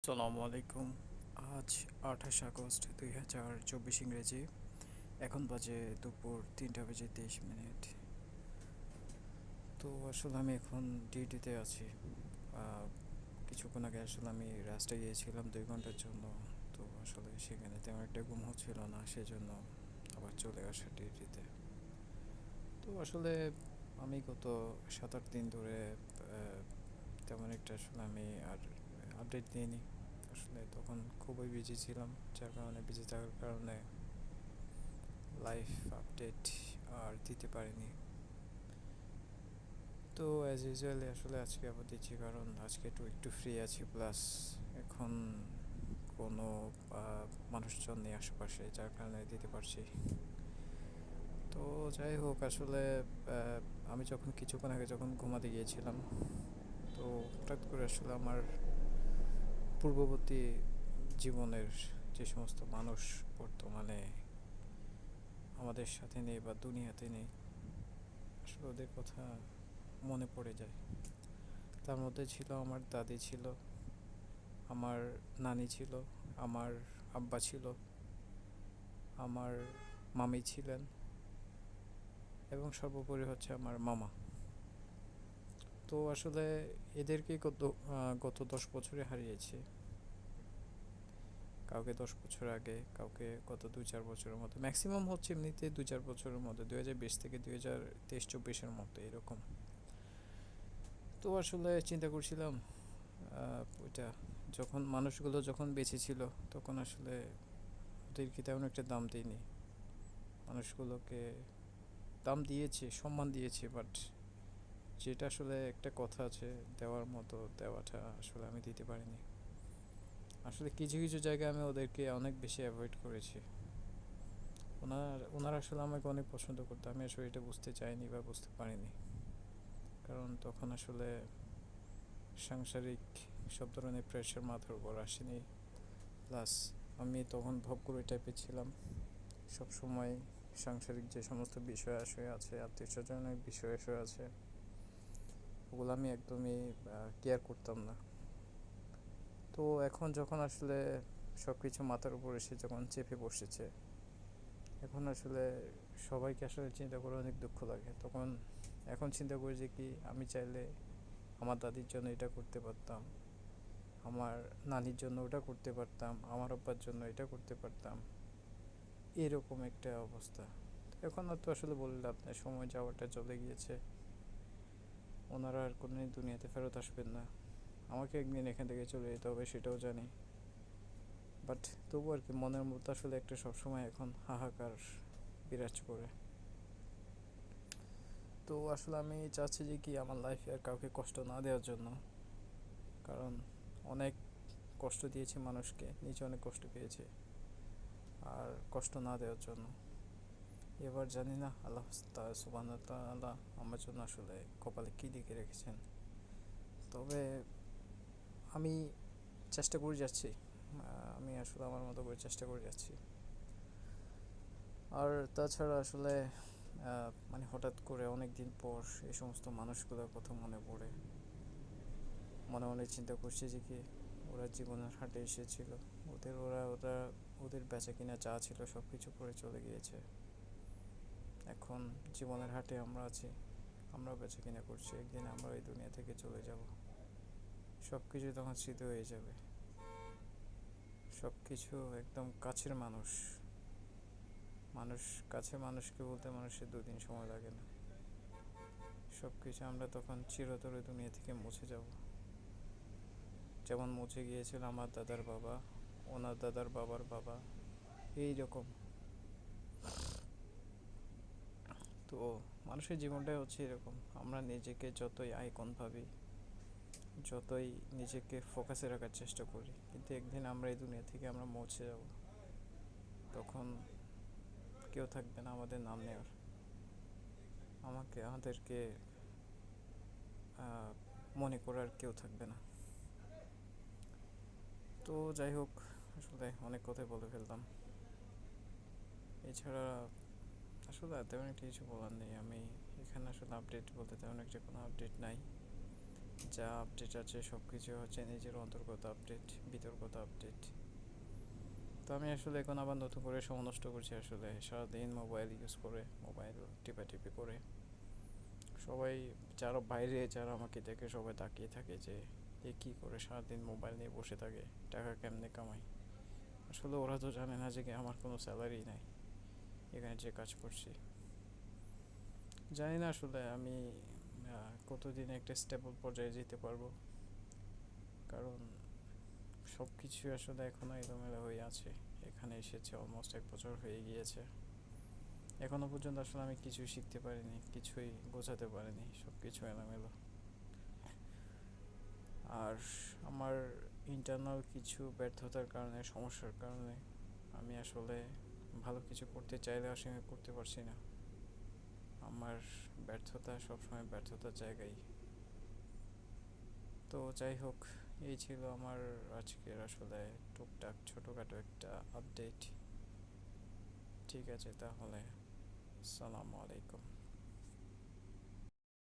আসসালামু আলাইকুম। আজ 28 আগস্ট 2024 ইংরেজি। এখন বাজে দুপুর 3টা বেজে 23 মিনিট। তো আসলে আমি এখন ডিউটিতে আছি। আহ, কিছুক্ষণ আগে আসলে আমি রাস্তায় গিয়েছিলাম 2 ঘন্টার জন্য। তো আসলে সেখানে তেমন একটা ঘুম হচ্ছিল না, সেজন্য আবার চলে আসা ডিউটিতে। তো আসলে আমি গত 7-8 দিন ধরে তেমন একটা আসলে আমি আর আপডেট দিইনি। আসলে তখন খুবই বিজি ছিলাম, যার কারণে বিজি থাকার কারণে লাইফ আপডেট আর দিতে পারিনি। তো অ্যাজ ইউজুয়ালি আসলে আজকে আবার দিচ্ছি, কারণ আজকে একটু ফ্রি আছি, প্লাস এখন কোনো মানুষজন নেই আশেপাশে, যার কারণে দিতে পারছি। তো যাই হোক, আসলে আমি যখন কিছুক্ষণ আগে যখন ঘুমাতে গিয়েছিলাম, তো হঠাৎ করে আসলে আমার পূর্ববর্তী জীবনের যে সমস্ত মানুষ বর্তমানে আমাদের সাথে নেই বা দুনিয়াতে নেই, আসলে ওদের কথা মনে পড়ে যায়। তার মধ্যে ছিল আমার দাদি, ছিল আমার নানি, ছিল আমার আব্বা, ছিল আমার মামি ছিলেন, এবং সর্বোপরি হচ্ছে আমার মামা। তো আসলে এদেরকে গত 10 বছরে হারিয়েছি। কাউকে 10 বছর আগে, কাউকে গত 2-4 বছরের মধ্যে, ম্যাক্সিমাম হচ্ছে এমনিতে 2-4 বছরের মধ্যে, 2020 থেকে 2023-24-এর মধ্যে এরকম। তো আসলে চিন্তা করছিলাম, ওইটা যখন মানুষগুলো যখন বেঁচে ছিল, তখন আসলে ওদেরকে তেমন একটা দাম দিইনি। মানুষগুলোকে দাম দিয়েছি, সম্মান দিয়েছি, বাট যেটা আসলে একটা কথা আছে, দেওয়ার মতো দেওয়াটা আসলে আমি দিতে পারিনি। আসলে কিছু কিছু জায়গায় আমি ওদেরকে অনেক বেশি অ্যাভয়েড করেছি। ওনারা আসলে আমাকে অনেক পছন্দ করতো, আমি আসলে এটা বুঝতে চাইনি বা বুঝতে পারিনি। কারণ তখন আসলে সাংসারিক সব ধরনের প্রেশার মাথার উপর আসেনি। প্লাস আমি তখন ভবঘুরে টাইপের ছিলাম। সব সময় সাংসারিক যে সমস্ত বিষয় আশয় আছে, আত্মীয় স্বজনের বিষয় আশয় আছে, ওগুলো আমি একদমই কেয়ার করতাম না। তো এখন যখন আসলে সব কিছু মাথার উপর এসে যখন চেপে বসেছে, এখন আসলে সবাইকে আসলে চিন্তা করে অনেক দুঃখ লাগে। তখন এখন চিন্তা করি যে কি, আমি চাইলে আমার দাদির জন্য এটা করতে পারতাম, আমার নানির জন্য ওটা করতে পারতাম, আমার আব্বার জন্য এটা করতে পারতাম, এরকম একটা অবস্থা। এখন আর তো আসলে বললে আপনার সময় যাওয়াটা চলে গিয়েছে, ওনারা আর কোনোদিন দুনিয়াতে ফেরত আসবেন না। আমাকে একদিন এখান থেকে চলে যেতে হবে, সেটাও জানি। বাট তবু আর কি, মনের মধ্যে আসলে একটা সবসময় এখন হাহাকার বিরাজ করে। তো আসলে আমি চাচ্ছি যে কি, আমার লাইফে আর কাউকে কষ্ট না দেওয়ার জন্য। কারণ অনেক কষ্ট দিয়েছি মানুষকে, নিজে অনেক কষ্ট পেয়েছি, আর কষ্ট না দেওয়ার জন্য। এবার জানি না আল্লাহ সুবহানাহু ওয়া তাআলা আমার জন্য আসলে কপালে কী লিখে রেখেছেন। তবে আমি চেষ্টা করে যাচ্ছি, আমি আসলে আমার মতো করে চেষ্টা করে যাচ্ছি। আর তাছাড়া আসলে মানে হঠাৎ করে অনেক দিন পর এই সমস্ত মানুষগুলোর কথা মনে পড়ে, মনে মনে চিন্তা করছি যে কি, ওরা জীবনের হাটে এসেছিল, ওরা ওদের বেচা কিনা যা ছিল সব কিছু করে চলে গিয়েছে। এখন জীবনের হাটে আমরা আছি, আমরা বেচা কিনা করছি, একদিন আমরা এই দুনিয়া থেকে চলে যাব। সব কিছু তখন স্মৃতি হয়ে যাবে। সব কিছু একদম কাছের মানুষ, মানুষ কাছে মানুষকে বলতে মানুষের 2 দিন সময় লাগে না। সব কিছু আমরা তখন চিরতরে দুনিয়া থেকে মুছে যাব। যেমন মুছে গিয়েছিল আমার দাদার বাবা, ওনার দাদার বাবার বাবা, এই রকম। তো মানুষের জীবনটাই হচ্ছে এরকম, আমরা নিজেকে যতই আইকন ভাবি, যতই নিজেকে ফোকাসে রাখার চেষ্টা করি, কিন্তু একদিন আমরা এই দুনিয়া থেকে আমরা মুছে যাব। তখন কেউ থাকবে না আমাদের নাম নেওয়ার, আমাদেরকে মনে করার কেউ থাকবে না। তো যাই হোক, আসলে অনেক কথাই বলে ফেললাম। এছাড়া আসলে তেমন একটা কিছু বলার নেই। আমি এখানে আসলে আপডেট বলতে তেমন একটা কোনো আপডেট নাই। যা আপডেট আছে সব কিছু হচ্ছে নিজের অন্তর্গত আপডেট, বিতর্গত আপডেট। তো আমি আসলে এখন আবার নতুন করে সময় নষ্ট করছি আসলে, সারাদিন মোবাইল ইউজ করে, মোবাইল টিপাটিপি করে। সবাই যারা বাইরে, যারা আমাকে দেখে সবাই তাকিয়ে থাকে যে এ কী করে সারাদিন মোবাইল নিয়ে বসে থাকে, টাকা কেমনে কামায়। আসলে ওরা তো জানে না যে আমার কোনো স্যালারি নাই এখানে যে কাজ করছি। জানি না আসলে আমি কতদিন একটা স্টেবল পর্যায়ে যেতে পারবো, কারণ সব কিছু আসলে এখনও এলোমেলো হয়ে আছে। এখানে এসেছে অলমোস্ট 1 বছর হয়ে গিয়েছে, এখনও পর্যন্ত আসলে আমি কিছুই শিখতে পারিনি, কিছুই বোঝাতে পারিনি, সব কিছু এলোমেলো। আর আমার ইন্টারনাল কিছু ব্যর্থতার কারণে, সমস্যার কারণে আমি আসলে ভালো কিছু করতে চাইলেও আসলে করতে পারছি না। আমার ব্যর্থতা সবসময় ব্যর্থতার জায়গায়। তো যাই হোক, এই ছিল আমার আজকের আসলে টুকটাক ছোটোখাটো একটা আপডেট। ঠিক আছে তাহলে, আসসালামু আলাইকুম।